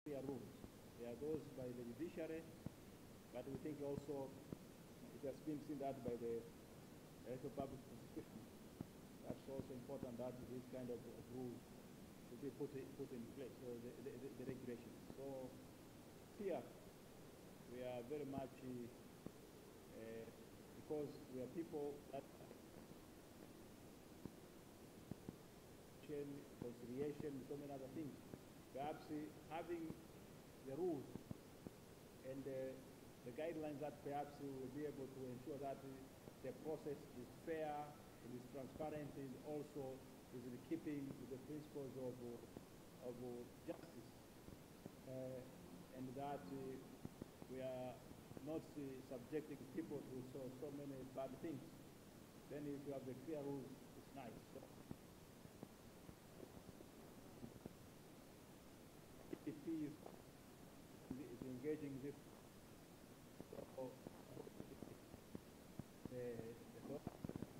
clear rules. There are those by the judiciary, but we think also it has been seen that by the electoral public prosecution. That's also important that this kind of rules should be put in place, so the regulations. So here we are very much, because we are people that conciliation, so many other things. Perhaps having the rules and the guidelines that perhaps we will be able to ensure that the process is fair and is transparent and also is in keeping with the principles of justice, and that we are not subjecting people to so many bad things. Then if you have the clear rules, it's nice. So if he is engaging this,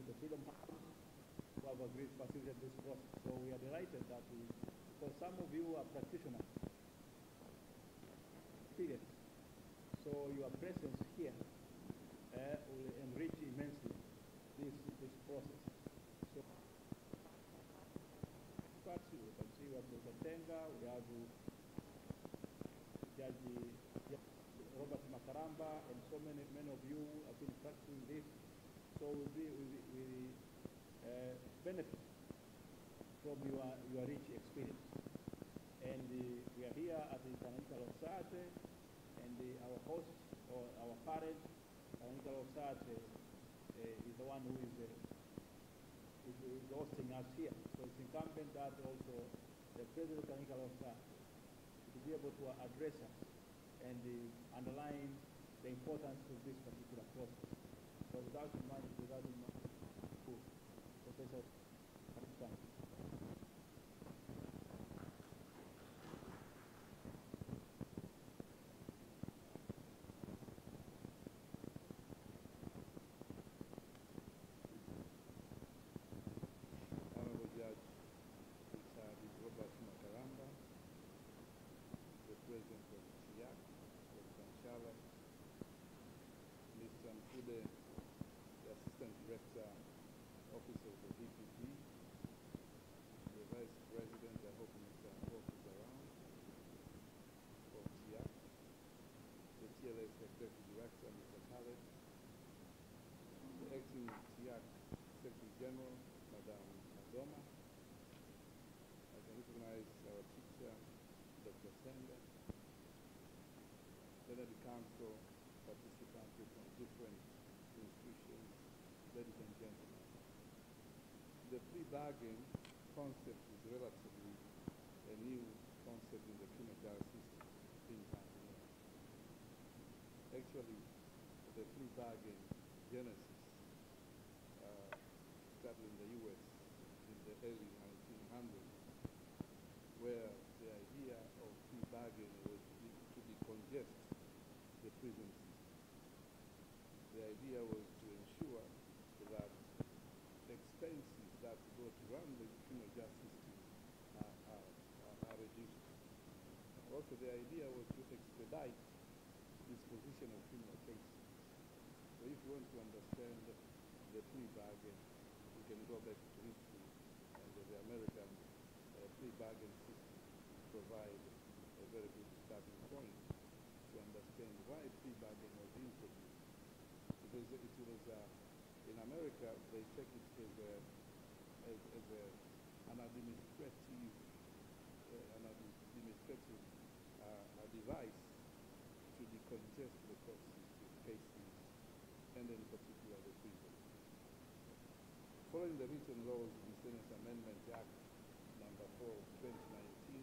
the Freedom House who have agreed to facilitate this process. So we are delighted that because some of you are practitioners, experience. So your presence here will enrich immensely this process. So you can see we have Dr. Tenga, we have Judge Robert Makaramba, and so many of you have been practicing this. So we benefit from your rich experience. And we are here at the Tanganyika Society, and our host or our parent, Tanganyika Society, is the one who is hosting us here. So it's incumbent that also the President of Tanganyika Society to be able to address us and underline the importance of this particular process. So without much, Professor, thank you. Honorable Judge Robert Makaramba, the President of SIAC, Dr. Nshala, Mr. Mkude, the Assistant Director, Office of the DPP, the Vice President, I hope Mr. Hope is around, of SIAC, the TLS Executive Director, Mr. Khaled, the Acting SIAC Secretary General, Madam Madoma. I can recognize our teacher, Dr. Senda, then the council participants from different institutions, ladies and gentlemen. The plea bargain concept is relatively a new concept in the criminal justice system in Tanzania. Actually, the plea bargain genesis started in the U.S. in the early 1900s, where the idea of plea bargaining was to decongest the prison system. The idea was to ensure that expenses that go to run the criminal justice system are reduced. Also, the idea was to expedite disposition of criminal cases. So if you want to understand the plea bargain, you can go back to history, and the American plea bargain system provide a very good starting point to understand why plea bargain was introduced. Because it was, in America, they take it as an administrative device to decongest the court system cases, and in particular the prison. Following the written laws, Miscellaneous Amendment Act number 4 of 2019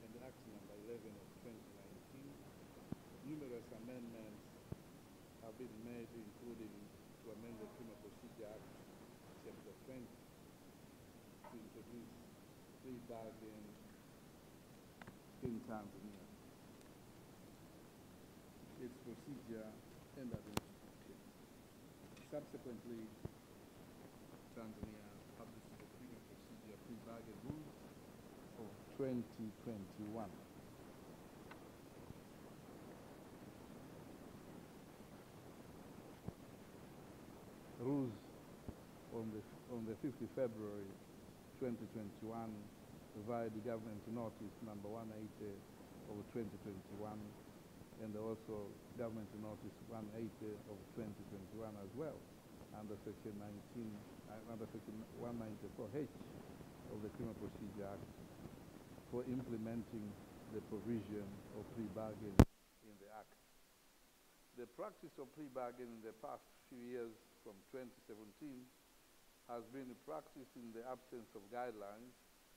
and Act number 11 of 2019, numerous amendments have been made, including to amend the Criminal Procedure Act, Chapter 20, to introduce plea bargain in Tanzania, its procedure and administration. Subsequently, Tanzania published the Criminal Procedure Plea Bargain Rules of 2021. on the 5th of February 2021 via the government notice number 180 of 2021, and also government notice 180 of 2021 as well, under section 194H of the Criminal Procedure Act, for implementing the provision of plea bargaining in the Act. The practice of plea bargaining in the past few years, from 2017, has been practiced in the absence of guidelines,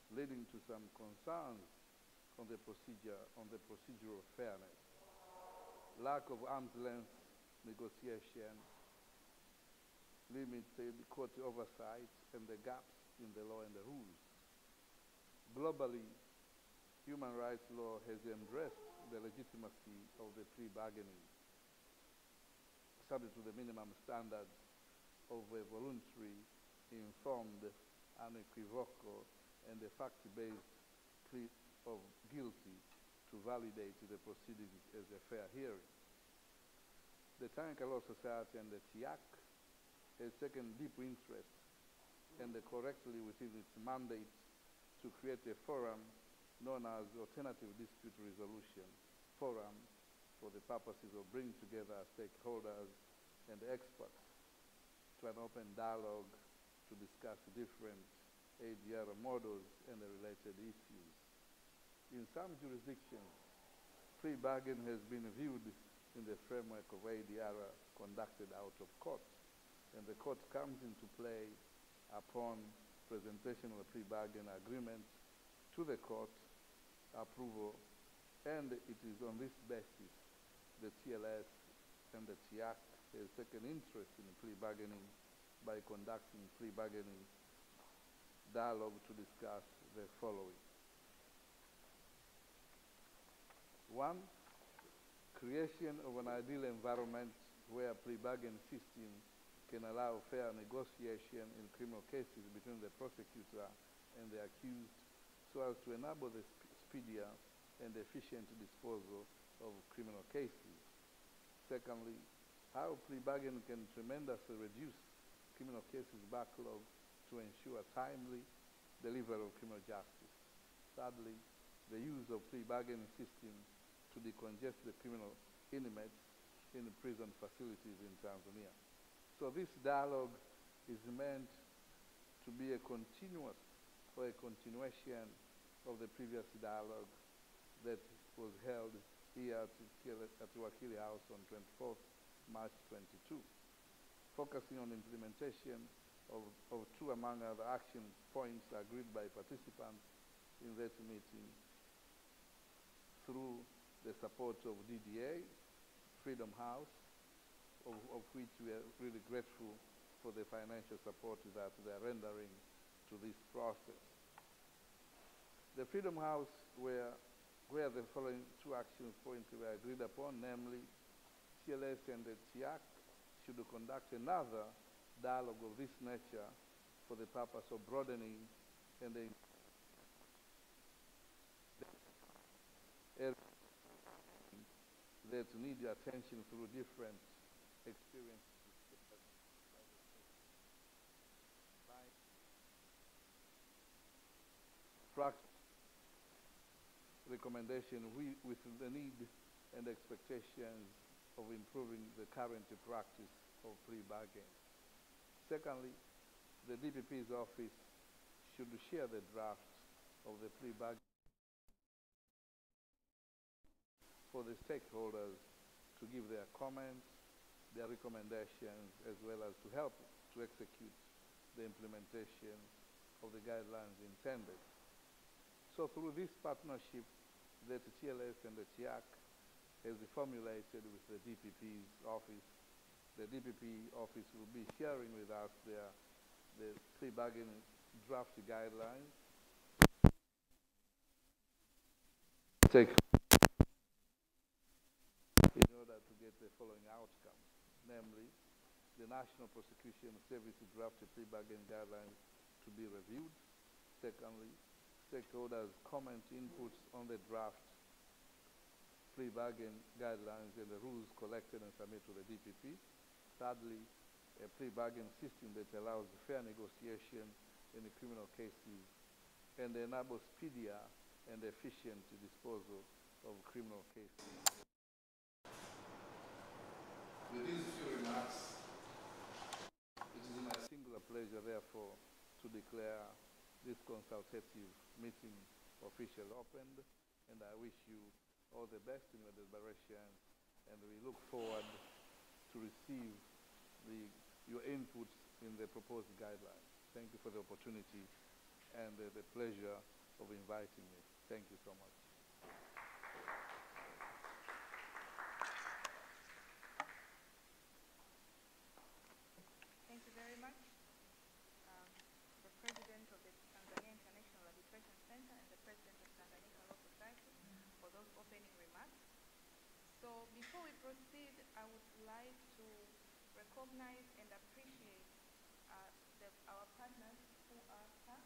leading to some concerns on the procedural fairness, lack of arm's length negotiation, limited court oversight, and the gaps in the law and the rules. Globally, human rights law has embraced the legitimacy of the plea bargaining, subject to the minimum standards of a voluntary, informed, unequivocal, and a fact-based plea of guilty to validate the proceedings as a fair hearing. The Tanganyika Law Society and the TIAC has taken deep interest and correctly within its mandate to create a forum known as Alternative Dispute Resolution Forum for the purposes of bringing together stakeholders and experts to an open dialogue to discuss different ADR models and the related issues. In some jurisdictions, plea bargaining has been viewed in the framework of ADR conducted out of court, and the court comes into play upon presentation of a plea bargain agreement to the court approval, and it is on this basis the TLS and the TIAC has taken interest in plea bargaining by conducting plea bargaining dialogue to discuss the following. 1, creation of an ideal environment where plea bargaining system can allow fair negotiation in criminal cases between the prosecutor and the accused, so as to enable the speedier and efficient disposal of criminal cases. Secondly, how plea bargaining can tremendously reduce criminal cases backlog to ensure timely delivery of criminal justice. Thirdly, the use of plea bargaining system to decongest the criminal inmates in the prison facilities in Tanzania. So this dialogue is meant to be a continuous or a continuation of the previous dialogue that was held here at Wakili House on 24th March 22, focusing on implementation of two among other action points agreed by participants in that meeting through the support of DDA, Freedom House, of which we are really grateful for the financial support that they are rendering to this process. The Freedom House, where the following two action points were agreed upon, namely TLS and the TIAC should conduct another dialogue of this nature for the purpose of broadening and the areas that need attention through different experiences. Practice recommendation with the need and expectations of improving the current practice of plea bargaining. Secondly, the DPP's office should share the draft of the plea bargain for the stakeholders to give their comments, their recommendations, as well as to help to execute the implementation of the guidelines intended. So through this partnership that the TLS and the TIAC has formulated with the DPP's office, the DPP office will be sharing with us the plea bargaining draft guidelines. Take in order to get the following outcomes, namely the National Prosecution Service draft plea bargaining guidelines to be reviewed. Secondly, stakeholders' comment inputs on the draft plea bargain guidelines and the rules collected and submitted to the DPP. Thirdly, a plea bargain system that allows fair negotiation in the criminal cases and enables speedier and efficient disposal of criminal cases. With these few remarks, it is my singular pleasure, therefore, to declare this consultative meeting officially opened, and I wish you all the best in your deliberations, and we look forward to receive your inputs in the proposed guidelines. Thank you for the opportunity and the pleasure of inviting me. Thank you so much. Thank you very much, the President of the Tanzania International Arbitration Center and the President of Tanganyika Law Society for those opening remarks. So before we proceed, I would like to recognize and appreciate our partners who are PAC,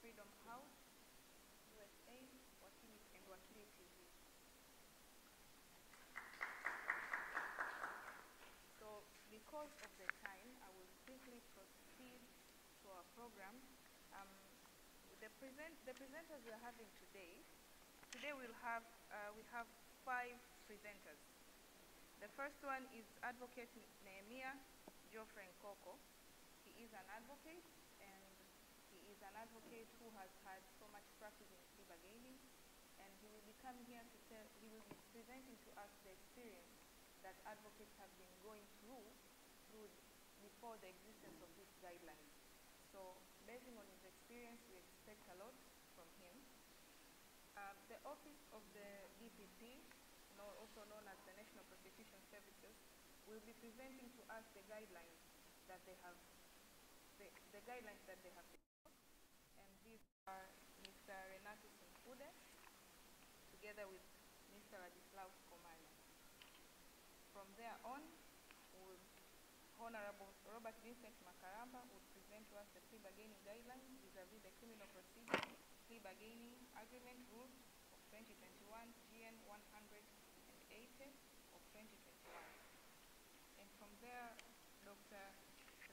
Freedom House, USA, Wakili, and Wakili TV. So because of the time, I will quickly proceed to our program. The presenters we are having today we have 5 presenters. The first one is Advocate Nehemiah Geoffrey Nkoko. He is an advocate, and he is an advocate who has had so much practice in plea bargaining, and he will be coming here he will be presenting to us the experience that advocates have been going through before the existence of these guidelines. So, basing on his experience, we expect a lot from him. The Office of the DPP, also known as the National Prosecution Services, will be presenting to us the guidelines that they have, developed. And these are Mr. Renato Simfude, together with Mr. Ladislaus Komanya. From there on, Honorable Robert Vincent Makaramba will present to us the plea bargaining guidelines vis-a-vis the criminal procedure, plea bargaining agreement rules of 2021, GN 180 of 2021. And from there, Dr.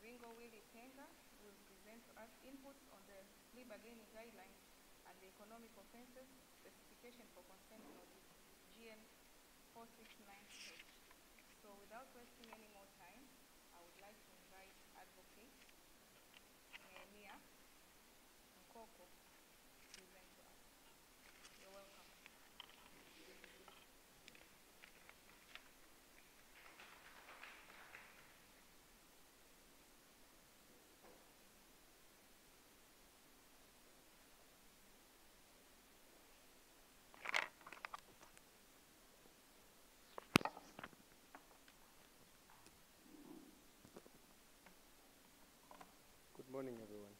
Ringo Willie Tenga will present to us inputs on the plea bargaining guidelines and the economic offenses specification for consent notice, GN 469H. So without wasting any more time, I would like to invite Advocate Nehemiah Nkoko to present to us. You're welcome. Good morning, everyone.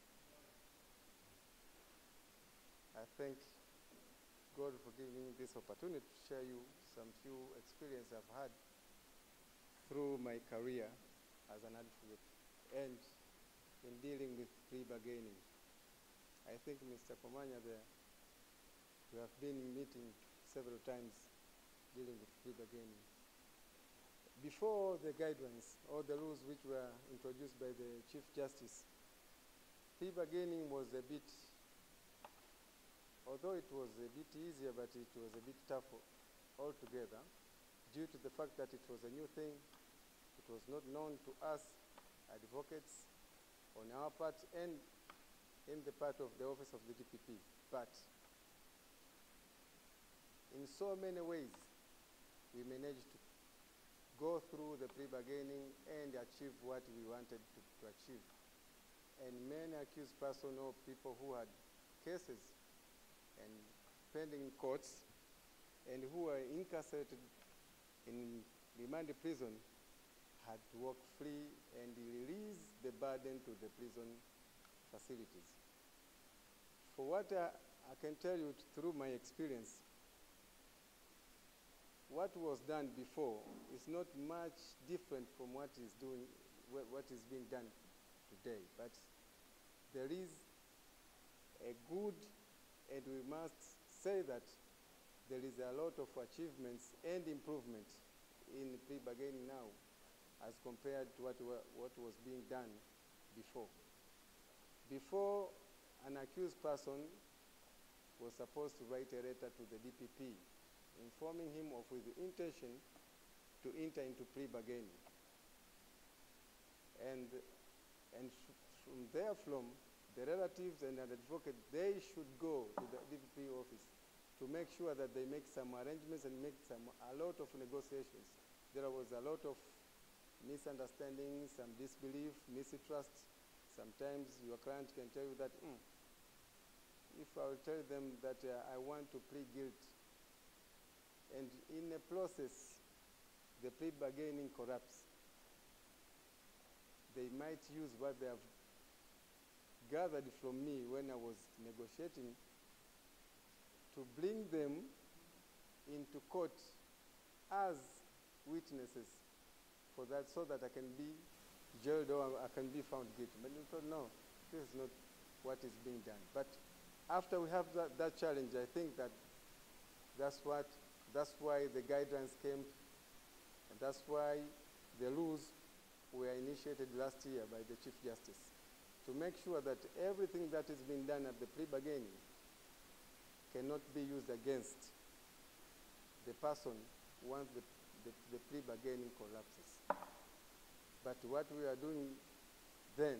I thank God for giving me this opportunity to share you some few experience I've had through my career as an advocate and in dealing with plea bargaining. I think Mr. Komanya there, we have been meeting several times dealing with plea bargaining. Before the guidelines or the rules which were introduced by the Chief Justice, plea bargaining was a bit, although it was a bit easier, but it was a bit tougher altogether due to the fact that it was a new thing. It was not known to us advocates on our part and in the part of the Office of the DPP. But in so many ways, we managed to go through the plea bargaining and achieve what we wanted to achieve. And many accused persons or people who had cases and pending in courts and who were incarcerated in remand prison had to walk free and release the burden to the prison facilities. For what I can tell you through my experience, what was done before is not much different from what is being done today. But there is a good, and we must say that there is a lot of achievements and improvement in plea bargaining now as compared to what was being done before. Before, an accused person was supposed to write a letter to the DPP informing him of his intention to enter into plea bargaining. And from the relatives and an advocate, they should go to the DPP office to make sure that they make some arrangements and make a lot of negotiations. There was a lot of misunderstandings, some disbelief, mistrust. Sometimes your client can tell you that, if I will tell them that I want to plead guilty, and in the process, the plea bargaining corrupts, they might use what they have gathered from me when I was negotiating to bring them into court as witnesses for that, so that I can be jailed or I can be found guilty. But we thought, no, this is not what is being done. But after we have that challenge, I think that that's why the guidelines came, and that's why the rules were initiated last year by the Chief Justice, to make sure that everything that is being done at the plea bargaining cannot be used against the person once the plea bargaining collapses. But what we are doing then,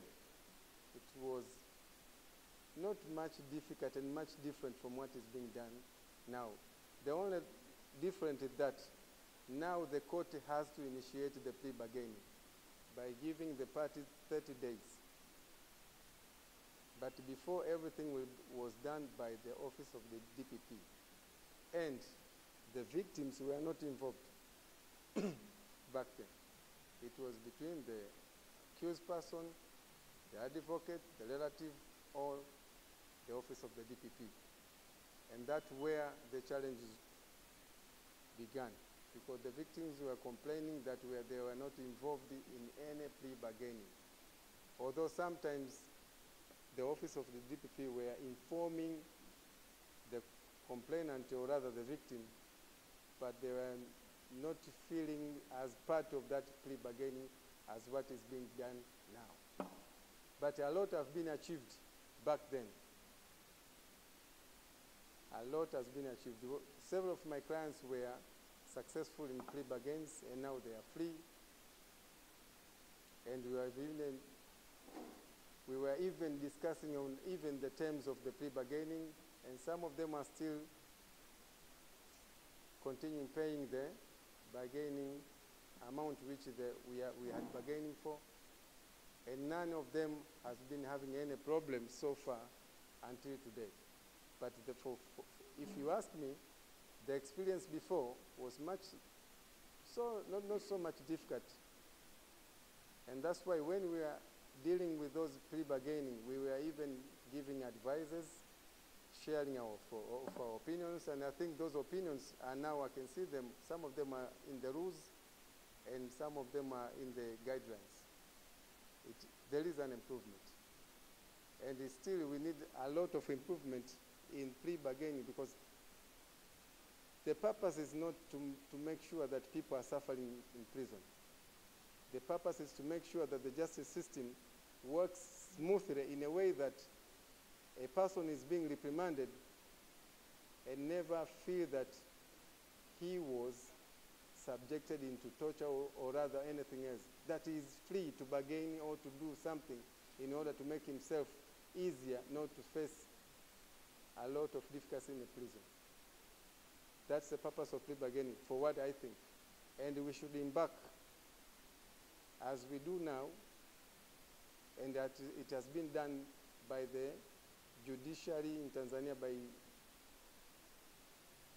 it was not much difficult and much different from what is being done now. The only difference is that now the court has to initiate the plea bargaining by giving the parties 30 days. But before, everything was done by the office of the DPP. And the victims were not involved back then. It was between the accused person, the advocate, the relative, or the office of the DPP. And that's where the challenges began, because the victims were complaining that they were not involved in any plea bargaining. Although sometimes the office of the DPP were informing the complainant, or rather the victim, but they were not feeling as part of that plea bargaining as what is being done now. But a lot have been achieved back then. A lot has been achieved. Several of my clients were successful in plea bargains, and now they are free. And we were even discussing on even the terms of the plea bargaining, and some of them are still continuing paying the bargaining amount which we had bargaining for, and none of them has been having any problem so far until today. But if you ask me, the experience before was not so much difficult. And that's why when we are dealing with those plea bargaining, we were even giving advices, sharing our opinions, and I think those opinions are now, I can see them, some of them are in the rules, and some of them are in the guidelines. There is an improvement. And still, we need a lot of improvement in plea bargaining, because the purpose is not to make sure that people are suffering in prison. The purpose is to make sure that the justice system works smoothly in a way that a person is being reprimanded and never feel that he was subjected into torture or rather anything else, that he is free to bargain or to do something in order to make himself easier not to face a lot of difficulty in the prison. That's the purpose of plea bargaining, for what I think. And we should embark, as we do now, and that it has been done by the judiciary in Tanzania by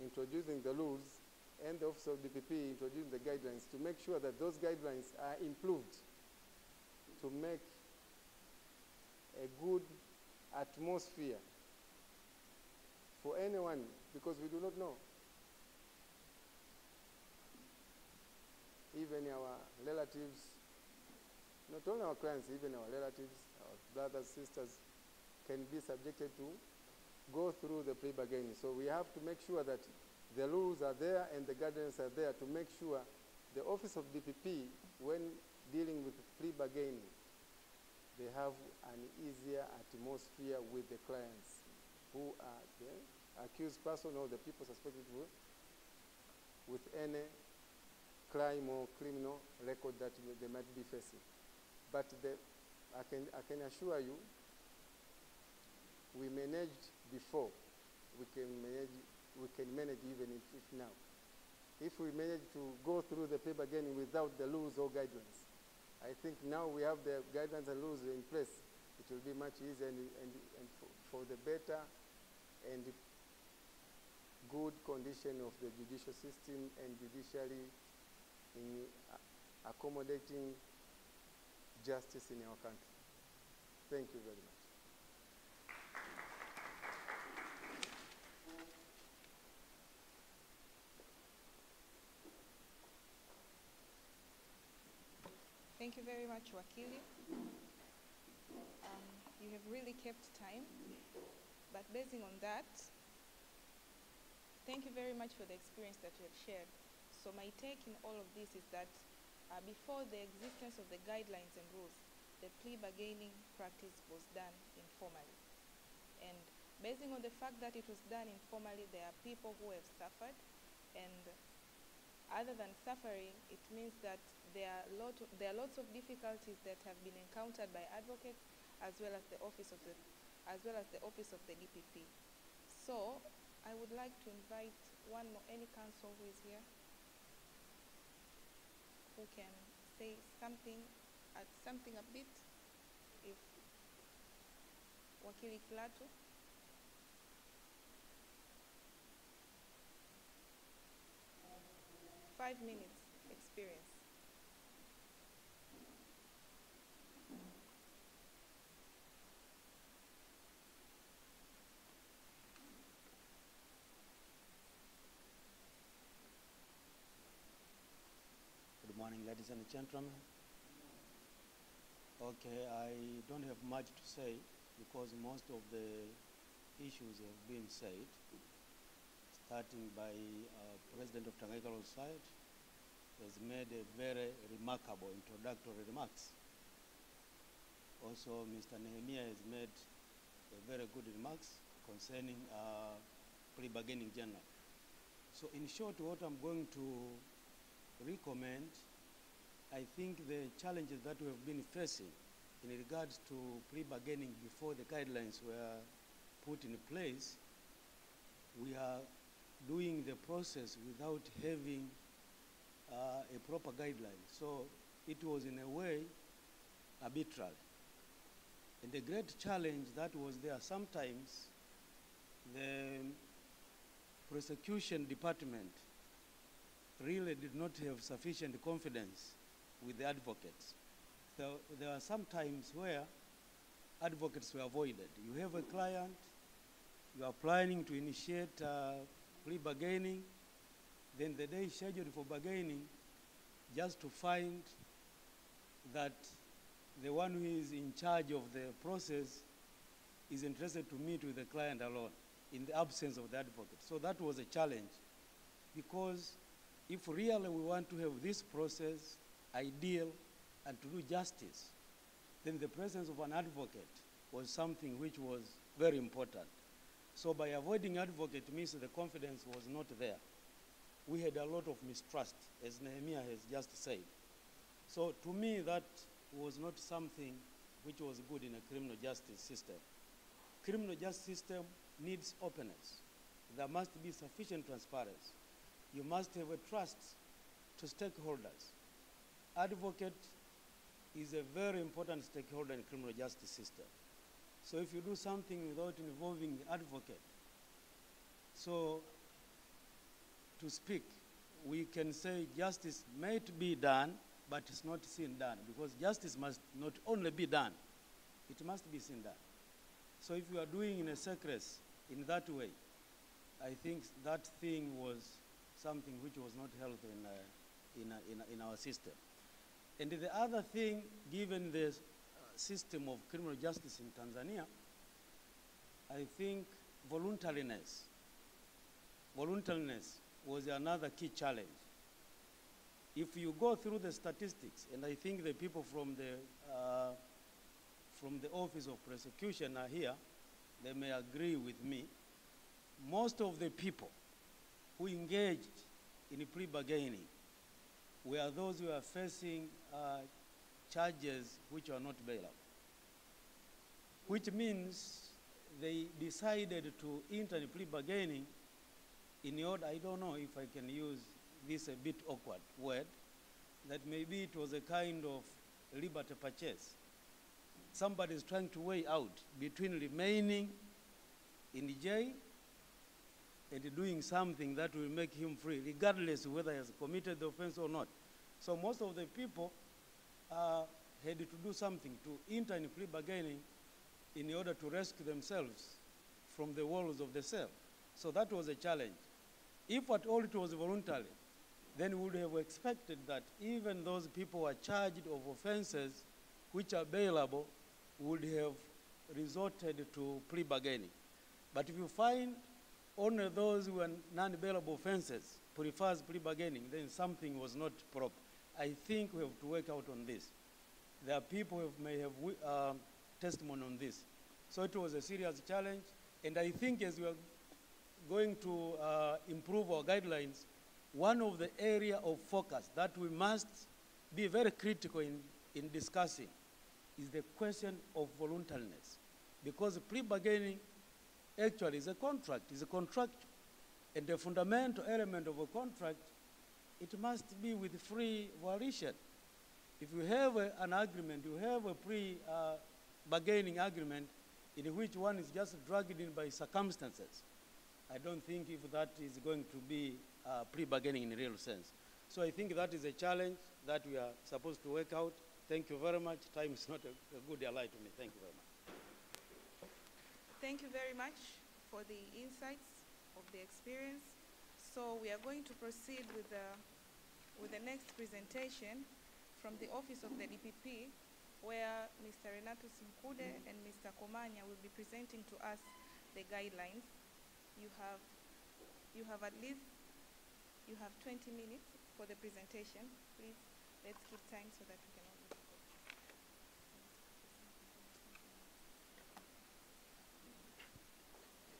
introducing the rules, and the Office of DPP introducing the guidelines, to make sure that those guidelines are improved to make a good atmosphere for anyone, because we do not know. Even our relatives, not only our clients, even our relatives, our brothers, sisters, can be subjected to go through the plea bargaining. So we have to make sure that the rules are there and the guidelines are there to make sure the Office of DPP, when dealing with plea bargaining, they have an easier atmosphere with the clients who are the accused person or the people suspected with any crime or criminal record that they might be facing. But I can assure you, we managed before. We can manage even if now. If we manage to go through the plea bargaining without the rules or guidelines, I think now we have the guidelines and rules in place. It will be much easier and for the better and good condition of the judicial system and judiciary in accommodating justice in our country. Thank you very much. Thank you very much, Wakili. You have really kept time, but basing on that, thank you very much for the experience that you have shared. So my take in all of this is that before the existence of the guidelines and rules, the plea bargaining practice was done informally. And basing on the fact that it was done informally, there are people who have suffered, and other than suffering, it means that there are lots of difficulties that have been encountered by advocates as well as the office of the DPP. So I would like to invite any counsel who is here who can say something, add something a bit, if Wakili Kilatu. Five minutes experience. Good morning, ladies and gentlemen. Okay, I don't have much to say because most of the issues have been said, starting by President of Tanganyika Law Society has made a very remarkable introductory remarks. Also, Mr. Nehemiah has made a very good remarks concerning plea bargaining general. So in short, what I'm going to recommend, I think the challenges that we have been facing in regards to plea bargaining before the guidelines were put in place, we are doing the process without having a proper guideline. So it was in a way arbitrary. And the great challenge that was there, sometimes the prosecution department really did not have sufficient confidence with the advocates. So there are some times where advocates were avoided. You have a client, you are planning to initiate plea bargaining, then the day scheduled for bargaining, just to find that the one who is in charge of the process is interested to meet with the client alone in the absence of the advocate. So that was a challenge, because if really we want to have this process ideal and to do justice, then the presence of an advocate was something which was very important. So by avoiding advocate means the confidence was not there. We had a lot of mistrust, as Nehemiah has just said. So to me, that was not something which was good in a criminal justice system. Criminal justice system needs openness. There must be sufficient transparency. You must have a trust to stakeholders. Advocate is a very important stakeholder in criminal justice system. So if you do something without involving the advocate, so to speak, we can say justice might be done, but it's not seen done, because justice must not only be done, it must be seen done. So if you are doing in a circus in that way, I think that thing was something which was not healthy in our system. And the other thing, given the system of criminal justice in Tanzania, I think voluntariness was another key challenge. If you go through the statistics, and I think the people from the Office of Prosecution are here, they may agree with me, most of the people who engaged in plea bargaining were those who are facing charges which are not bailable, which means they decided to enter in plea bargaining in order, I don't know if I can use this a bit awkward word, that maybe it was a kind of liberty purchase. Somebody is trying to weigh out between remaining in jail and doing something that will make him free, regardless of whether he has committed the offense or not. So most of the people had to do something to enter in plea bargaining in order to rescue themselves from the walls of the cell. So that was a challenge. If at all it was voluntary, then we would have expected that even those people who are charged of offenses which are bailable would have resorted to plea bargaining. But if you find only those who are non-bailable offenses prefers plea bargaining, then something was not proper. I think we have to work out on this. There are people who may have testimony on this. So it was a serious challenge, and I think as we are going to improve our guidelines, one of the area of focus that we must be very critical in discussing is the question of voluntariness. Because plea bargaining actually is a contract, and the fundamental element of a contract, it must be with free volition. If you have an agreement, you have a bargaining agreement in which one is just dragged in by circumstances, I don't think if that is going to be plea-bargaining in a real sense. So I think that is a challenge that we are supposed to work out. Thank you very much. Time is not a good ally to me. Thank you very much. Thank you very much for the insights of the experience. So we are going to proceed with the next presentation from the Office of the DPP, where Mr. Renato Simkude and Mr. Komanya will be presenting to us the guidelines. You have 20 minutes for the presentation. Please, let's keep time so that we can all go.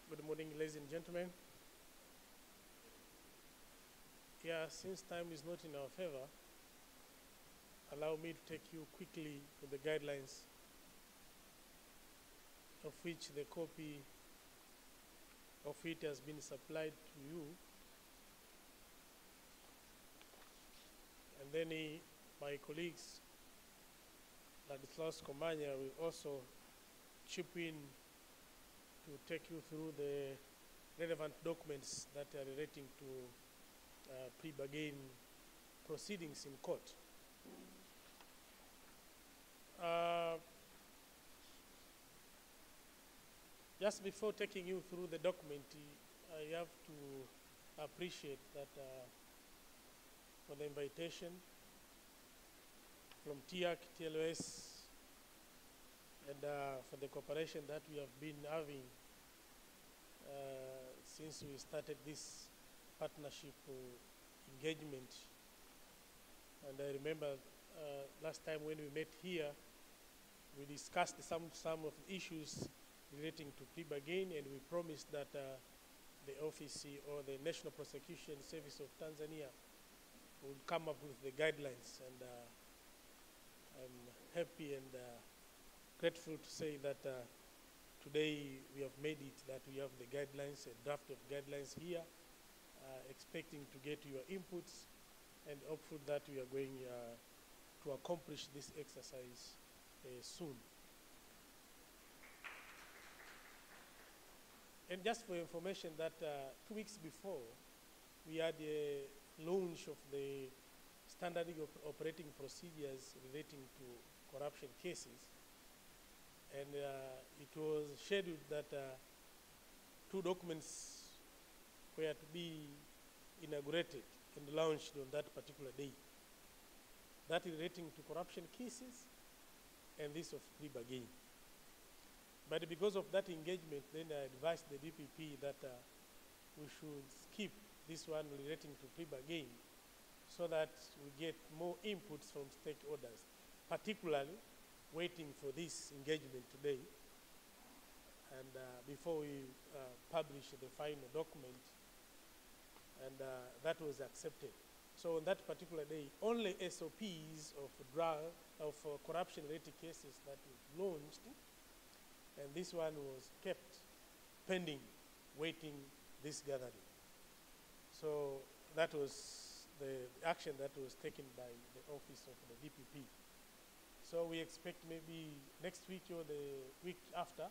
Good morning, ladies and gentlemen. Yeah, since time is not in our favor, allow me to take you quickly to the guidelines, of which the copy of it has been supplied to you. And then my colleagues, Ladislaus Komanya, will also chip in to take you through the relevant documents that are relating to plea-bargain proceedings in court. Just before taking you through the document, I have to appreciate that for the invitation from TIAC, TLOS, and for the cooperation that we have been having since we started this partnership engagement. And I remember last time when we met here, we discussed some of the issues relating to plea-bargain, and we promised that the office or the National Prosecution Service of Tanzania would come up with the guidelines. And I'm happy and grateful to say that today we have made it, that we have the guidelines, a draft of guidelines here, expecting to get your inputs, and hopeful that we are going to accomplish this exercise soon. And just for information, that 2 weeks before, we had a launch of the standard operating procedures relating to corruption cases. And it was scheduled that 2 documents were to be inaugurated and launched on that particular day. That relating to corruption cases and this of plea-bargain. But because of that engagement, then I advised the DPP that we should skip this one relating to plea-bargain, so that we get more inputs from stakeholders, particularly waiting for this engagement today. And before we publish the final document, and that was accepted. So on that particular day, only SOPs of corruption-related cases that were launched, and this one was kept pending, waiting this gathering. So that was the action that was taken by the office of the DPP. So we expect maybe next week or the week after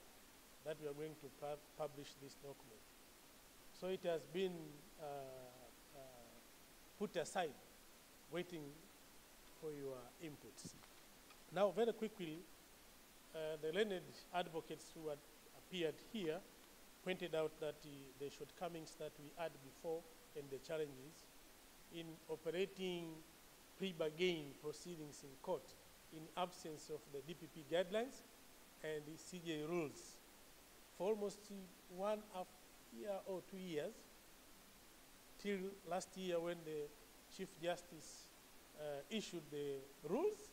that we are going to publish this document. So it has been put aside, waiting for your inputs. Now, very quickly, the learned advocates who had appeared here pointed out that the shortcomings that we had before and the challenges in operating plea-bargain proceedings in court in absence of the DPP guidelines and the CJ rules. For almost 1 year or 2 years, till last year when the Chief Justice issued the rules,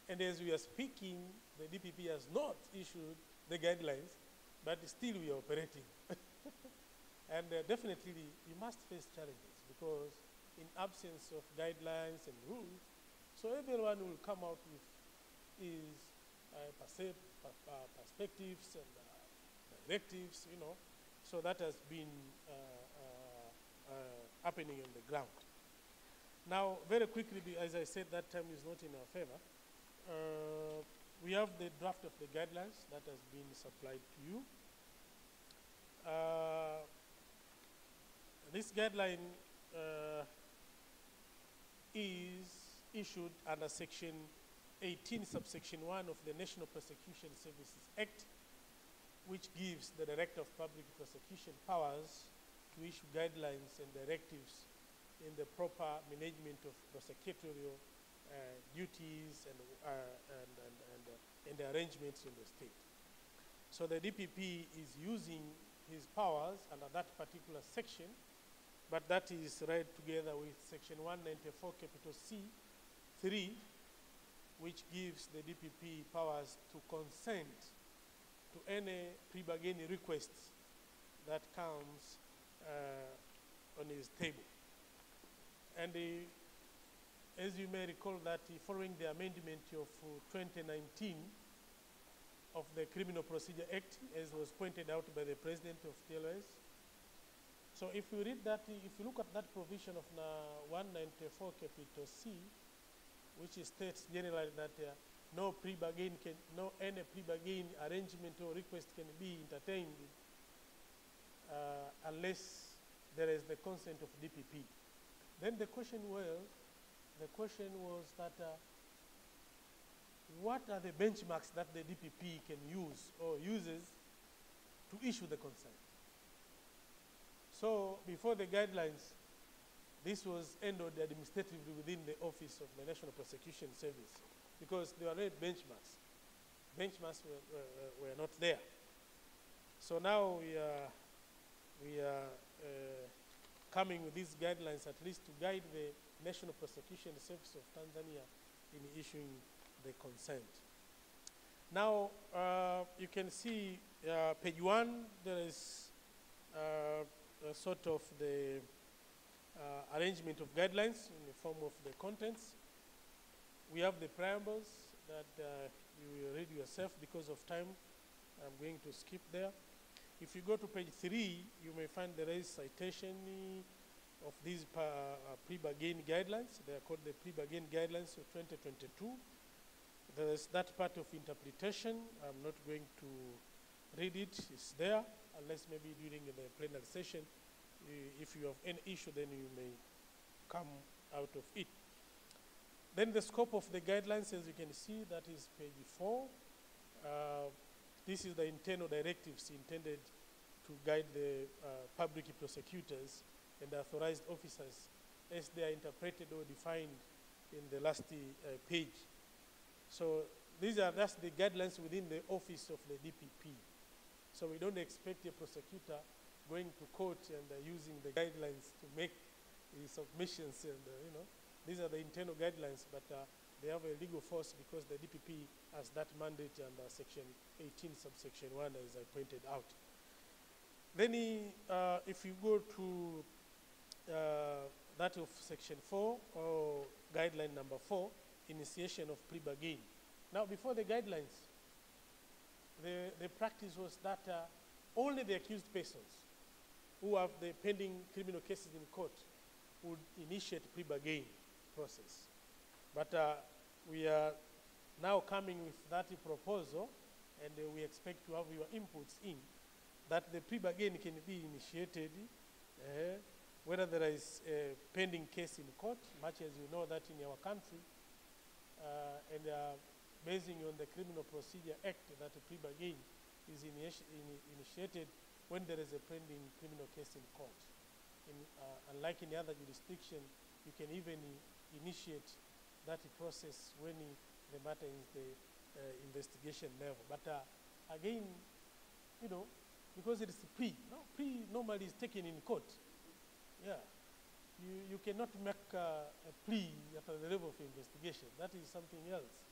and as we are speaking, the DPP has not issued the guidelines, but still we are operating. And definitely you must face challenges because in absence of guidelines and rules, so everyone will come out with his perspectives and directives, you know. So that has been happening on the ground. Now, very quickly, as I said, that time is not in our favor. We have the draft of the guidelines that has been supplied to you. This guideline is issued under Section 18, subsection 1 of the National Prosecution Services Act, which gives the Director of Public Prosecution powers to issue guidelines and directives in the proper management of prosecutorial duties and the arrangements in the state. So the DPP is using his powers under that particular section, but that is read together with Section 194, capital C, 3, which gives the DPP powers to consent to any plea-bargaining requests that comes on his table. And as you may recall that following the amendment of 2019 of the Criminal Procedure Act, as was pointed out by the President of TLS. So if you read that, if you look at that provision of 194 capital C, which states generally that no any plea-bargain arrangement or request can be entertained unless there is the consent of DPP. Then the question was that what are the benchmarks that the DPP can use or uses to issue the consent? So before the guidelines, this was handled administratively within the Office of the National Prosecution Service because there were no benchmarks. Benchmarks were not there. So now we are coming with these guidelines at least to guide the National Prosecution Service of Tanzania in issuing the consent. Now, you can see page 1, there is sort of the arrangement of guidelines in the form of the contents. We have the preambles that you will read yourself because of time. I'm going to skip there. If you go to page 3, you may find there is citation of these plea-bargain guidelines. They are called the plea-bargain guidelines of 2022. There is that part of interpretation. I'm not going to read it. It's there, unless maybe during the plenary session, if you have any issue, then you may come out of it. Then the scope of the guidelines, as you can see, that is page 4. This is the internal directives intended to guide the public prosecutors and authorized officers as they are interpreted or defined in the last page. So these are just the guidelines within the office of the DPP. So we don't expect a prosecutor going to court and using the guidelines to make his submissions, and these are the internal guidelines, but they have a legal force because the DPP has that mandate under Section 18, subsection 1, as I pointed out. Then if you go to that of Section 4, or guideline number 4, initiation of plea bargain. Now, before the guidelines, the practice was that only the accused persons who have the pending criminal cases in court would initiate plea bargain process. But we are now coming with that proposal, and we expect to have your inputs in, that the plea bargain can be initiated whether there is a pending case in court, much as you know that in our country, and basing on the Criminal Procedure Act, that a plea bargain is initiated when there is a pending criminal case in court. Unlike in other jurisdiction, you can even initiate that process when the matter is the investigation level. But again, because it is a plea, plea normally is taken in court. Yeah, you cannot make a plea at the level of investigation. That is something else.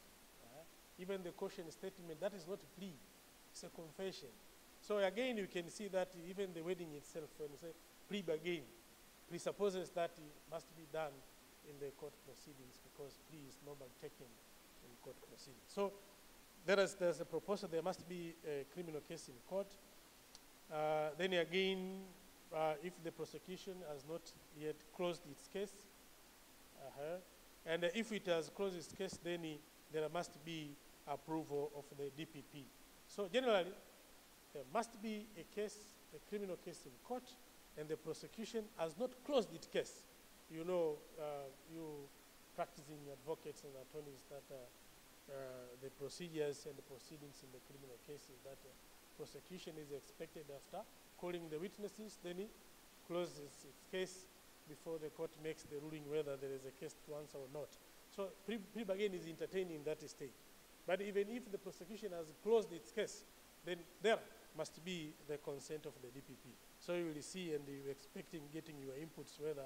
Even the caution statement, that is not a plea, it's a confession. So again, you can see that even the wording itself, when you say plea bargain, presupposes that it must be done in the court proceedings, because plea is normally taken in court proceedings. So there's a proposal, there must be a criminal case in court. Then again, if the prosecution has not yet closed its case, and if it has closed its case, then there must be approval of the DPP. So generally, there must be a case, a criminal case in court, and the prosecution has not closed its case. You know, you practicing advocates and attorneys, that the procedures and the proceedings in the criminal cases, that prosecution is expected after calling the witnesses, then it closes its case before the court makes the ruling whether there is a case to answer or not. So plea bargain is entertained in that stage. But even if the prosecution has closed its case, then there must be the consent of the DPP. So you will see, and you're expecting getting your inputs whether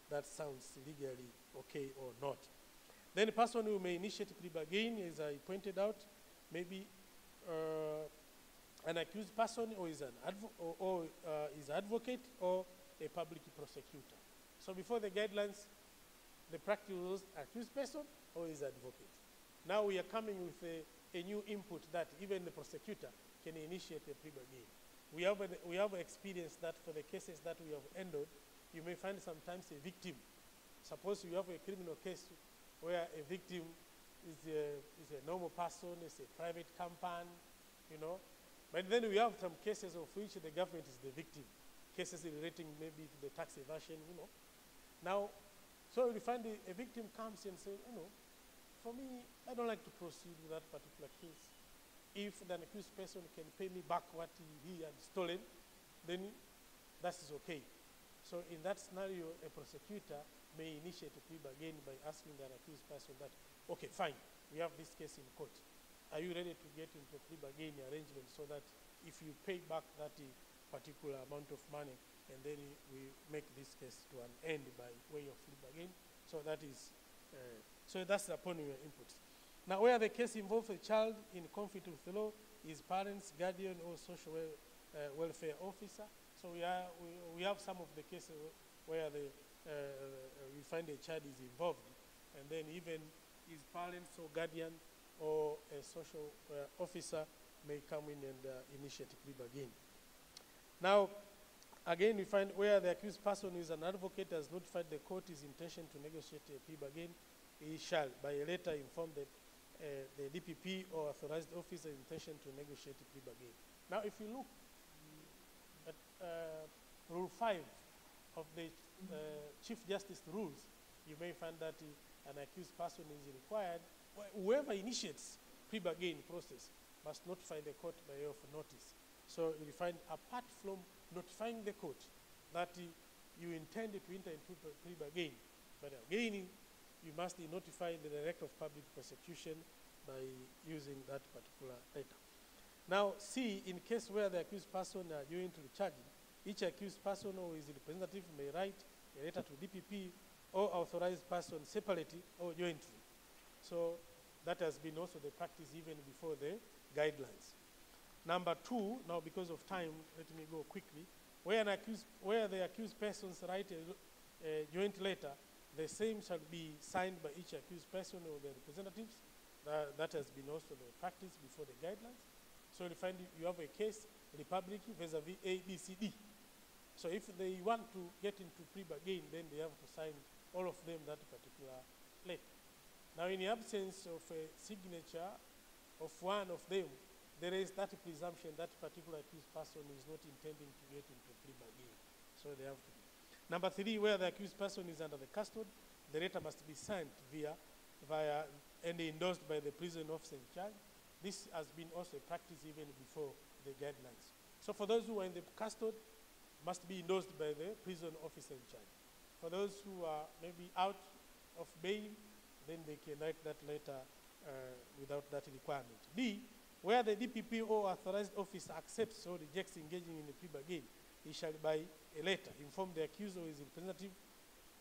that sounds legally okay or not. Then the person who may initiate plea bargain, as I pointed out, maybe an accused person, or is an advocate, or a public prosecutor. So before the guidelines, the practice was accused person or is advocate. Now we are coming with a new input that even the prosecutor can initiate a plea bargain. We have experienced that for the cases that we have handled, you may find sometimes a victim. Suppose you have a criminal case where a victim is a normal person, is a private company, But then we have some cases of which the government is the victim, cases relating maybe to the tax evasion, Now, so you find a victim comes and says, for me, I don't like to proceed with that particular case. If the accused person can pay me back what he had stolen, then that is okay. So in that scenario, a prosecutor may initiate a plea bargain by asking the accused person that, okay, fine, we have this case in court. Are you ready to get into a plea bargain arrangement so that if you pay back that particular amount of money, and then we make this case to an end by way of plea bargain? So that is, so that's upon your inputs. Now, where the case involves a child in conflict with the law, his parents, guardian, or social welfare officer. So we have some of the cases where we find a child is involved, and then even his parents or guardian or a social officer may come in and initiate a plea bargain. Now, again, we find where the accused person is an advocate has notified the court his intention to negotiate a plea bargain, he shall, by a letter, inform the DPP or authorized officer intention to negotiate a plea bargain. Now, if you look at Rule 5 of the Chief Justice rules, you may find that an accused person is required, whoever initiates plea bargain process must notify the court by way of notice. So you find, apart from notifying the court that you intend to enter into plea bargain, but again, you must notify the Director of Public Prosecution by using that particular letter. Now, C, in case where the accused person are due to the charging, each accused person or his representative may write a letter to DPP or authorized person separately or jointly. So that has been also the practice even before the guidelines. Number two, now because of time, let me go quickly. Where the accused persons write a joint letter, the same shall be signed by each accused person or their representatives. That has been also the practice before the guidelines. So you find you have a case, Republic vis-a-vis A, B, C, D. So if they want to get into plea-bargain, then they have to sign, all of them, that particular letter. Now, in the absence of a signature of one of them, there is that presumption that particular accused person is not intending to get into plea-bargain. So they have to be. Number three, where the accused person is under the custody, the letter must be signed via and endorsed by the prison officer in charge. This has been also a practice even before the guidelines. So for those who are in the custody, must be endorsed by the prison officer in charge. For those who are maybe out of bail, then they can write that letter without that requirement. D, where the DPP or authorized officer accepts or rejects engaging in a plea-bargain, he shall by a letter inform the accused or his representative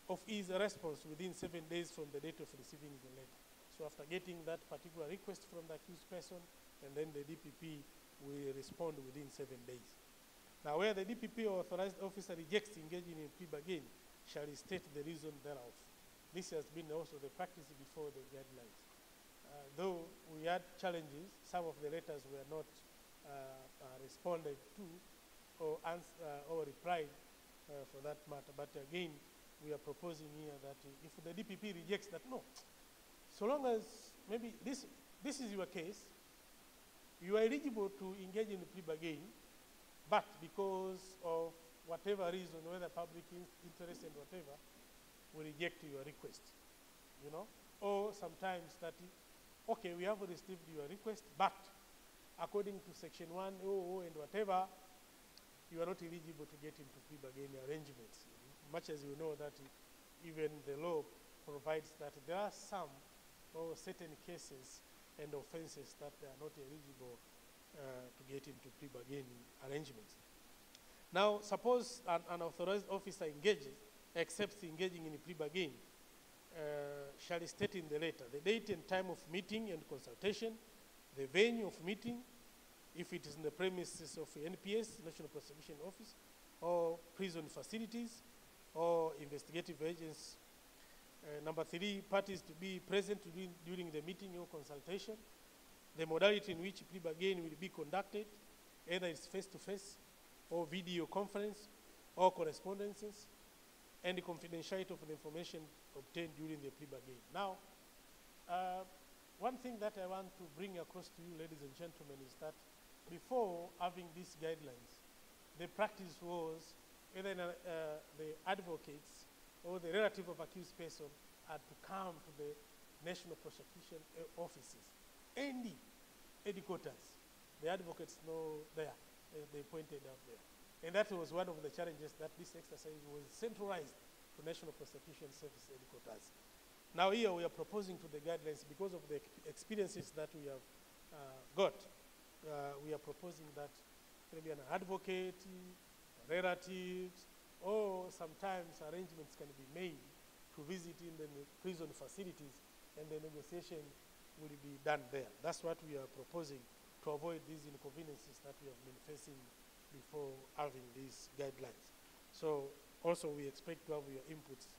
of his response within 7 days from the date of receiving the letter. So after getting that particular request from the accused person, and then the DPP will respond within 7 days. Now, where the DPP or authorized officer rejects engaging in plea-bargain, shall he state the reason thereof. This has been also the practice before the guidelines. Though we had challenges, some of the letters were not responded to or replied for that matter. But again, we are proposing here that if the DPP rejects that, no, so long as maybe this is your case, you are eligible to engage in the plea-bargain, but because of whatever reason, whether public interest and whatever, we reject your request, you know? Or sometimes that, okay, we have received your request, but according to section 100 and whatever, you are not eligible to get into plea-bargain arrangements. Much as you know that even the law provides that there are some or certain cases and offenses that they are not eligible to get into plea-bargain arrangements. Now, suppose an authorized officer accepts engaging in a plea-bargain, shall state in the letter the date and time of meeting and consultation, the venue of meeting, if it is in the premises of NPS, National Prosecution Office, or prison facilities, or investigative agents. Number three, parties to be present during the meeting or consultation, the modality in which plea-bargain will be conducted, either it's face-to-face or video conference or correspondences, and the confidentiality of the information obtained during the plea-bargain. Now, one thing that I want to bring across to you, ladies and gentlemen, is that before having these guidelines, the practice was either the advocates or the relative of accused person had to come to the National Prosecution offices, any headquarters. The advocates know there, they pointed out there. And that was one of the challenges, that this exercise was centralized to National Prosecution Service headquarters. Now here we are proposing to the guidelines, because of the experiences that we have got, we are proposing that maybe an advocate, relatives, or sometimes arrangements can be made to visit in the prison facilities, and the negotiation will be done there. That's what we are proposing to avoid these inconveniences that we have been facing before having these guidelines. So also we expect to have your inputs.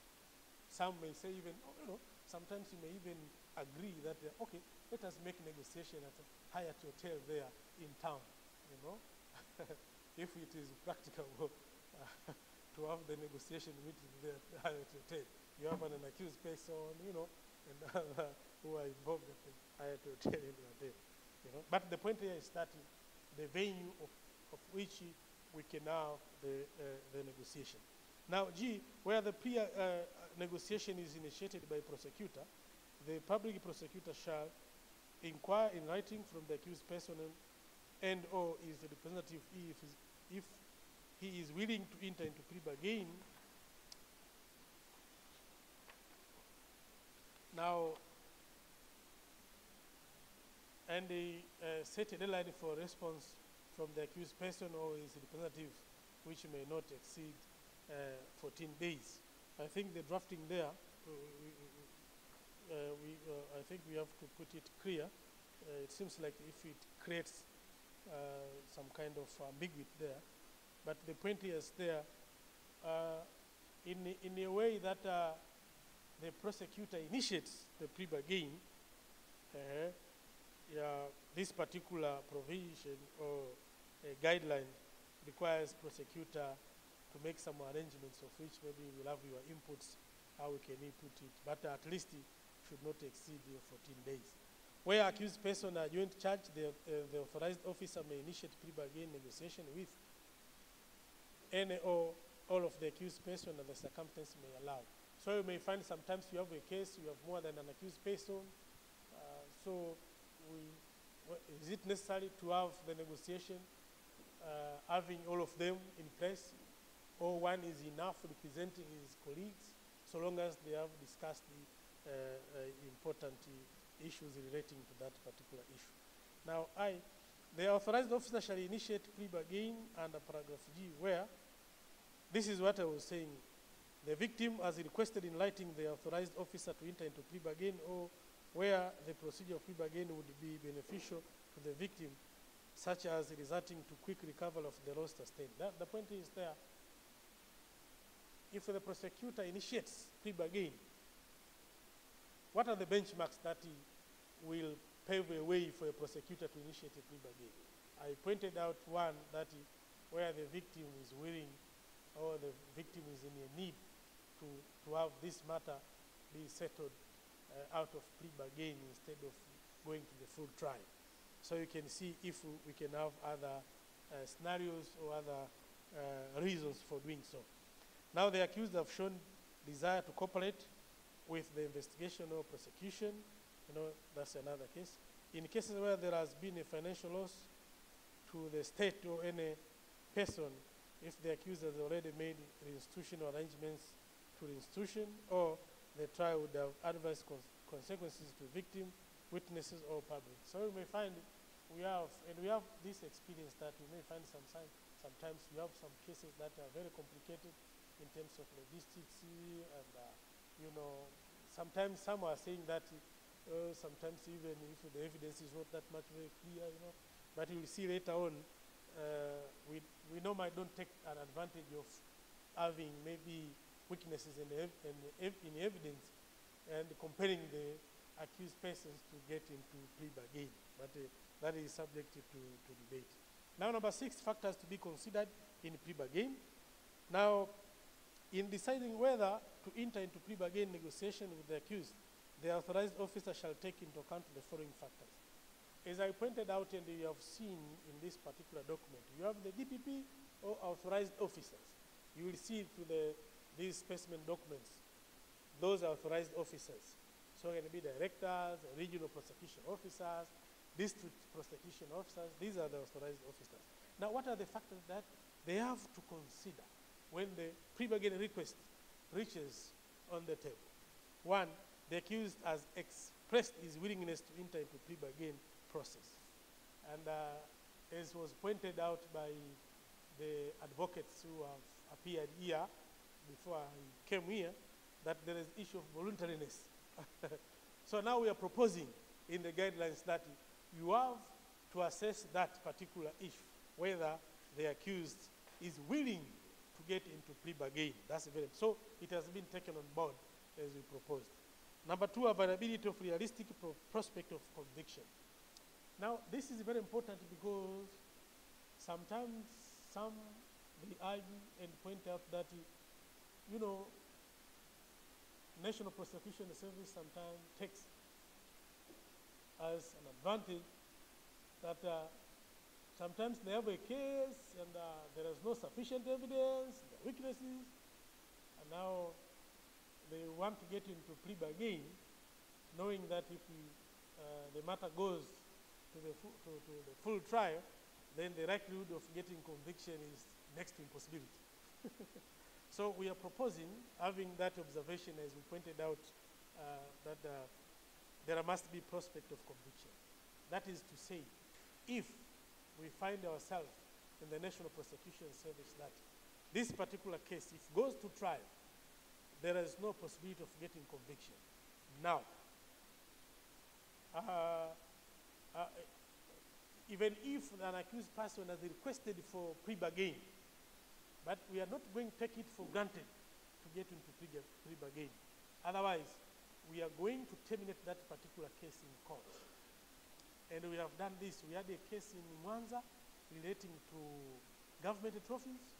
Some may say even, oh, you know, sometimes you may even agree that, okay, let us make negotiation at a Hyatt hotel there in town, you know, if it is practicable to have the negotiation meeting there at the Hyatt hotel. You have an accused person, you know, and who are involved at the Hyatt hotel and you are there, you know. But the point here is that the venue of which we can now the negotiation. Now, G, where the negotiation is initiated by prosecutor, the public prosecutor shall inquire in writing from the accused person and or his representative if he is willing to enter into plea-bargain. Now, and they set a deadline for response from the accused person or his representative, which may not exceed 14 days. I think the drafting there, I think we have to put it clear. It seems like if it creates some kind of ambiguity there. But the point is there, in a way that the prosecutor initiates the plea bargain, this particular provision or guideline requires prosecutor to make some arrangements, of which maybe we'll have your inputs, how we can input it, but at least it should not exceed 14 days. Where accused person are joint charged, the authorized officer may initiate plea bargain negotiation with any or all of the accused person and the circumstances may allow. So you may find sometimes you have a case, you have more than an accused person. So is it necessary to have the negotiation having all of them in place, or one is enough representing his colleagues, so long as they have discussed the important issues relating to that particular issue. Now, the authorized officer shall initiate plea bargain under paragraph G, where, this is what I was saying, the victim has requested in writing the authorized officer to enter into plea bargain, or where the procedure of plea bargain would be beneficial to the victim, such as resulting to quick recovery of the loss sustained. The point is there, if the prosecutor initiates plea bargain, what are the benchmarks that will pave a way for a prosecutor to initiate a plea bargain? I pointed out one, that where the victim is willing or the victim is in a need to have this matter be settled out of plea bargain instead of going to the full trial. So you can see if we can have other scenarios or other reasons for doing so. Now the accused have shown desire to cooperate with the investigation or prosecution. That's another case. In cases where there has been a financial loss to the state or any person, if the accused has already made institutional arrangements to the institution, or the trial would have adverse consequences to victim, witnesses, or public. So we may find we have this experience that we may find sometimes we have some cases that are very complicated in terms of logistics, and sometimes some are saying that sometimes even if the evidence is not that much very clear, but you will see later on, we normally don't take an advantage of having maybe weaknesses in evidence and comparing the accused persons to get into plea bargain. But that is subject to debate. Now, number 6, factors to be considered in plea bargain. Now, in deciding whether to enter into plea bargain negotiation with the accused, the authorized officer shall take into account the following factors. As I pointed out, and you have seen in this particular document, you have the DPP or authorized officers. You will see through these specimen documents, those authorized officers. So it can be directors, regional prosecution officers, district prosecution officers. These are the authorized officers. Now, what are the factors that they have to consider when the plea bargain request reaches on the table? One, the accused has expressed his willingness to enter into plea bargain process. And as was pointed out by the advocates who have appeared here before I came here, that there is issue of voluntariness. So now we are proposing in the guidelines that you have to assess that particular issue, whether the accused is willing to get into plea bargain. That's very, so it has been taken on board as we proposed. Number 2, availability of realistic prospect of conviction. Now, this is very important because sometimes some they argue and point out that, National Prosecution Service sometimes takes as an advantage that sometimes they have a case and there is no sufficient evidence, there are weaknesses, and now they want to get into plea bargain, knowing that if the matter goes to the full trial, then the likelihood of getting conviction is next to impossibility. So we are proposing, having that observation, as we pointed out, that there must be prospect of conviction. That is to say, if we find ourselves in the National Prosecution Service that this particular case, if it goes to trial, there is no possibility of getting conviction. Now, even if an accused person has requested for plea bargain, but we are not going to take it for granted to get into plea bargain. Otherwise, we are going to terminate that particular case in court. And we have done this. We had a case in Mwanza relating to government trophies,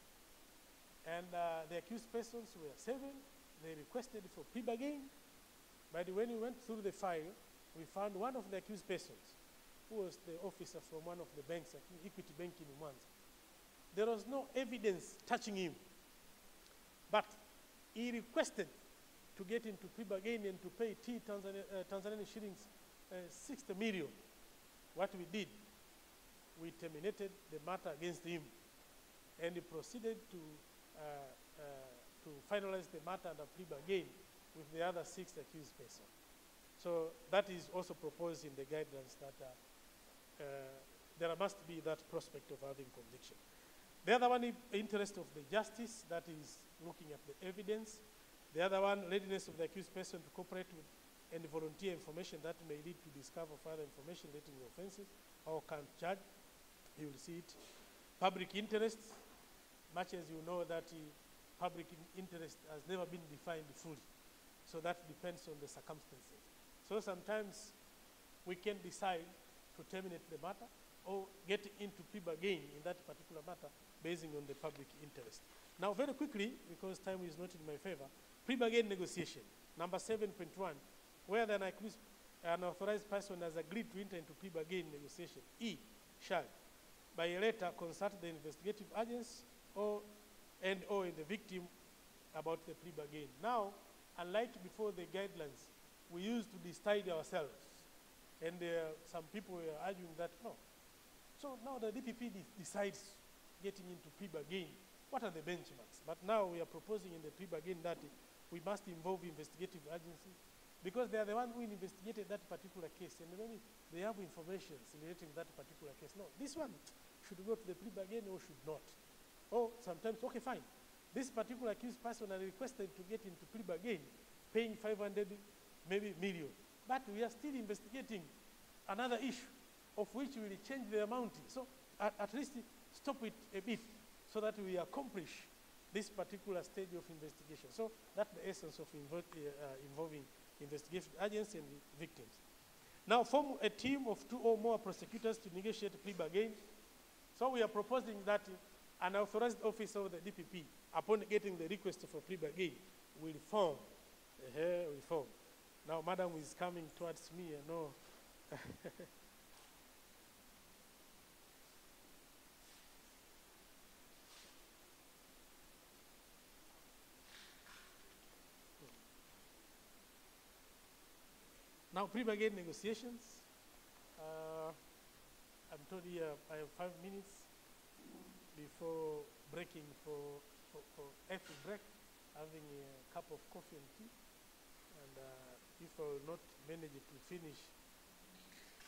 and the accused persons were 7. They requested for plea bargain, but when we went through the file, we found one of the accused persons, who was the officer from one of the banks, I think Equity Bank in Mwanza. There was no evidence touching him, but he requested to get into plea bargain and to pay Tanzanian shillings 60 million. What we did, we terminated the matter against him, and he proceeded to finalize the matter under plea bargain with the other 6 accused persons. So that is also proposed in the guidelines that there must be that prospect of having conviction. The other one, interest of the justice, that is looking at the evidence. The other one, readiness of the accused person to cooperate with and volunteer information that may lead to discover further information relating to offenses or can charge. You will see it. Public interest, much as you know that public interest has never been defined fully. So that depends on the circumstances. So sometimes we can decide to terminate the matter or get into plea bargain in that particular matter based on the public interest. Now, very quickly, because time is not in my favor, plea bargain negotiation, number 7.1, where an authorized person has agreed to enter into plea bargain negotiation, E, shall, by a letter, consult the investigative agents or the victim about the plea bargain. Now, unlike before the guidelines, we used to decide ourselves. And some people were arguing that, no. So now the DPP decides getting into plea bargain. What are the benchmarks? But now we are proposing in the plea bargain that we must involve investigative agencies because they are the ones who investigated that particular case, and maybe they have information relating to that particular case. No, this one should go to the plea bargain or should not. Or sometimes, okay, fine. This particular accused person has requested to get into plea bargain, paying 500 maybe million. But we are still investigating another issue of which we will change the amount. So at least stop it a bit so that we accomplish this particular stage of investigation. So that's the essence of involving investigation agents and victims. Now form a team of 2 or more prosecutors to negotiate a plea bargain. So we are proposing that an authorized officer of the DPP, upon getting the request for plea bargain, will form. Now, Madam is coming towards me, I know. Now, plea bargain negotiations. I'm told here I have 5 minutes before breaking for effort break, having a cup of coffee and tea. And if I will not manage to finish,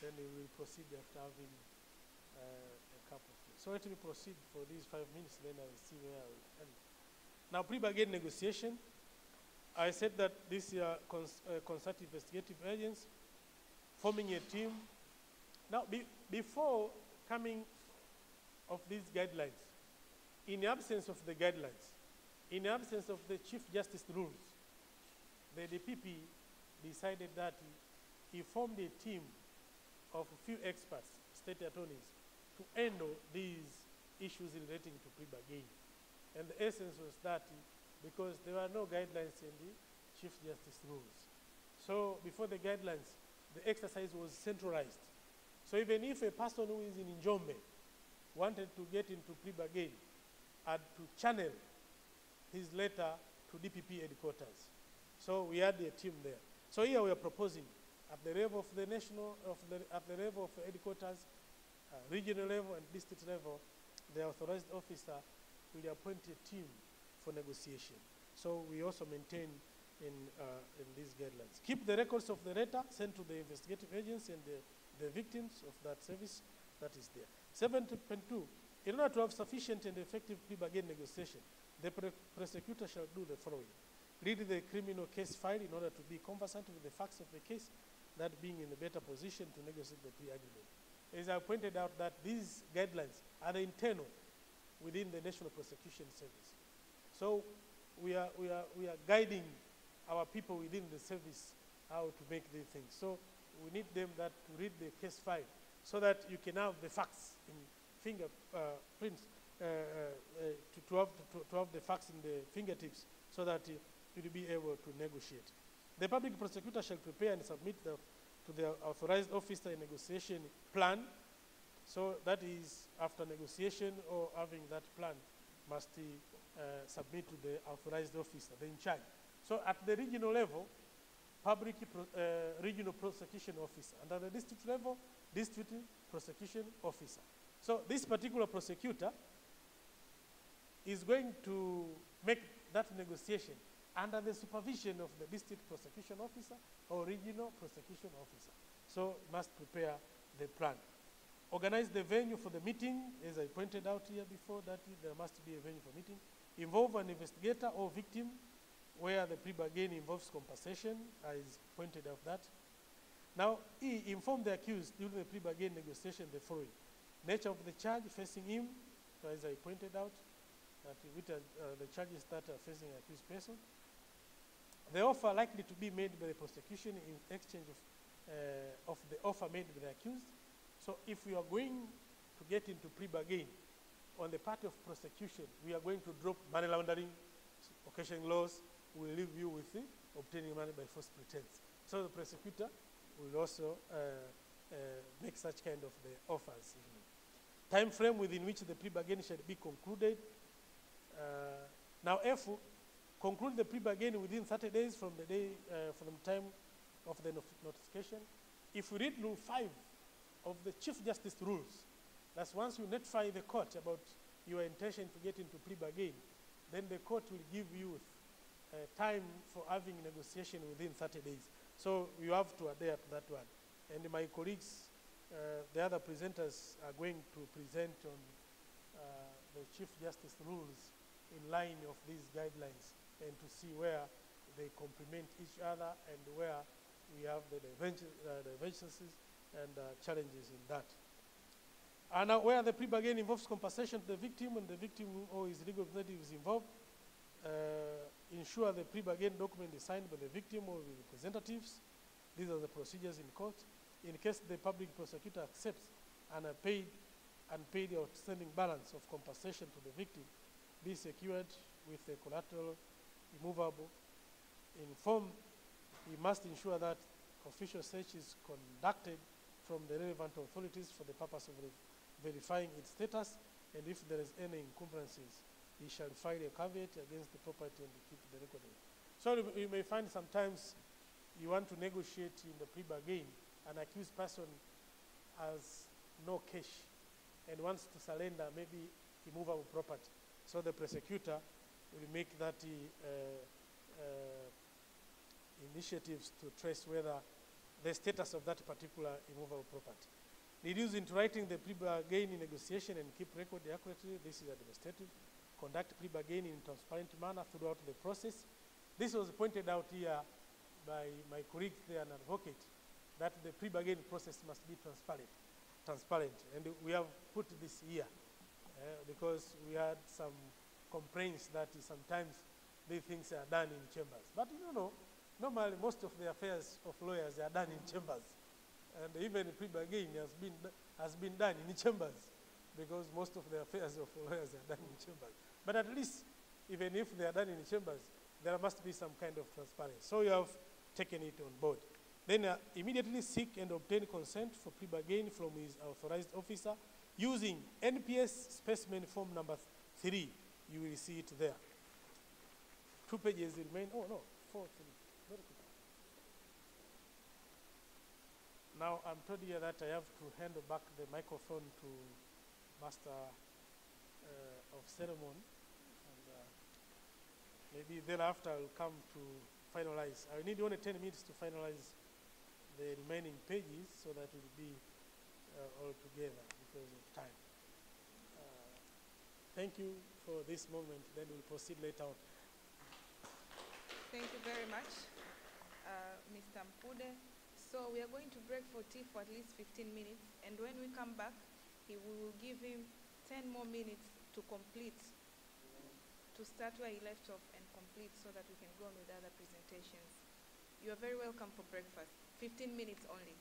then we will proceed after having a cup of tea. So let me proceed for these 5 minutes, then I will see where I will end. Now, plea bargain negotiation. I said that this year consult investigative agents, forming a team. Now, before coming of these guidelines, in the absence of the guidelines, in the absence of the Chief Justice rules, the DPP decided that he formed a team of a few experts, state attorneys, to handle these issues relating to plea bargain. And the essence was that because there were no guidelines in the Chief Justice rules. So before the guidelines, the exercise was centralized. So even if a person who is in Njombe wanted to get into plea bargain, had to channel his letter to DPP headquarters. So we had a team there. So here we are proposing at the level of the national, at the level of headquarters, regional level and district level, the authorized officer will appoint a team for negotiation. So we also maintain in these guidelines. Keep the records of the letter sent to the investigative agents and the victims of that service that is there. 7.2, in order to have sufficient and effective plea bargain negotiation, the prosecutor shall do the following. read the criminal case file in order to be conversant with the facts of the case, that being in a better position to negotiate the plea agreement. As I pointed out, that these guidelines are the internal within the National Prosecution Service. So we are guiding our people within the service how to make these things. So we need them that to read the case file so that you can have the facts in fingerprints, to have the facts in the fingertips so that you'll be able to negotiate. The public prosecutor shall prepare and submit to the authorized officer a negotiation plan. So that is, after negotiation or having that plan, must submit to the authorized officer, the in charge. So at the regional level, regional prosecution officer. And at the district level, district prosecution officer. So this particular prosecutor is going to make that negotiation under the supervision of the district prosecution officer or regional prosecution officer. So must prepare the plan. Organize the venue for the meeting, as I pointed out here before, that there must be a venue for meeting. Involve an investigator or victim where the plea-bargaining involves compensation, as pointed out that. Now, inform the accused during the plea-bargaining negotiation the following. Nature of the charge facing him, so as I pointed out, that which are the charges that are facing an accused person. The offer likely to be made by the prosecution in exchange of the offer made by the accused. So if we are going to get into plea-bargain on the part of prosecution, we are going to drop money laundering, occasioning laws, will leave you with obtaining money by false pretense. So the prosecutor will also make such kind of the offers. Time frame within which the plea-bargain shall be concluded. Now, if conclude the plea-bargain within 30 days from the day, from the time of the notification. If we read Rule 5 of the Chief Justice rules, that's once you notify the court about your intention to get into plea-bargain, then the court will give you time for having negotiation within 30 days. So you have to adhere to that one. And my colleagues, the other presenters, are going to present on the Chief Justice rules in line of these guidelines and to see where they complement each other and where we have the divergences and challenges in that. And now where the plea-bargain involves compensation to the victim and the victim or his legal representative is involved, ensure the plea-bargain document is signed by the victim or the representatives. These are the procedures in court. In case the public prosecutor accepts an unpaid or outstanding balance of compensation to the victim, be secured with a collateral immovable. In form, he must ensure that official search is conducted from the relevant authorities for the purpose of verifying its status, and if there is any encumbrances, he shall file a caveat against the property and keep the record of it. So you may find sometimes you want to negotiate in the plea-bargain, an accused person has no cash and wants to surrender maybe immovable property. So the prosecutor will make that initiatives to trace whether the status of that particular immovable property. Reduce into writing the plea-bargaining negotiation and keep record accurately. This is administrative. Conduct plea-bargaining in transparent manner throughout the process. This was pointed out here by my colleague there, an advocate, that the plea-bargaining process must be transparent. And we have put this here because we had some complaints that sometimes these things are done in chambers. But you know, normally most of the affairs of lawyers are done in chambers. And even plea-bargaining has been done in chambers because most of the affairs of lawyers are done in chambers. But at least, even if they are done in chambers, there must be some kind of transparency. So you have taken it on board. Then immediately seek and obtain consent for plea-bargaining from his authorized officer using NPS specimen form number 3. You will see it there. 2 pages remain. Oh, no, 4, 3. Very quick. Now, I'm told here that I have to hand back the microphone to Master of Ceremony. And maybe thereafter I'll come to finalize. I need only 10 minutes to finalize the remaining pages so that it will be all together because of time. Thank you for this moment. Then we'll proceed later on. Thank you very much, Mr. Mpude. So we are going to break for tea for at least 15 minutes, and when we come back, we will give him 10 more minutes to complete, to start where he left off and complete so that we can go on with other presentations. You are very welcome for breakfast. 15 minutes only.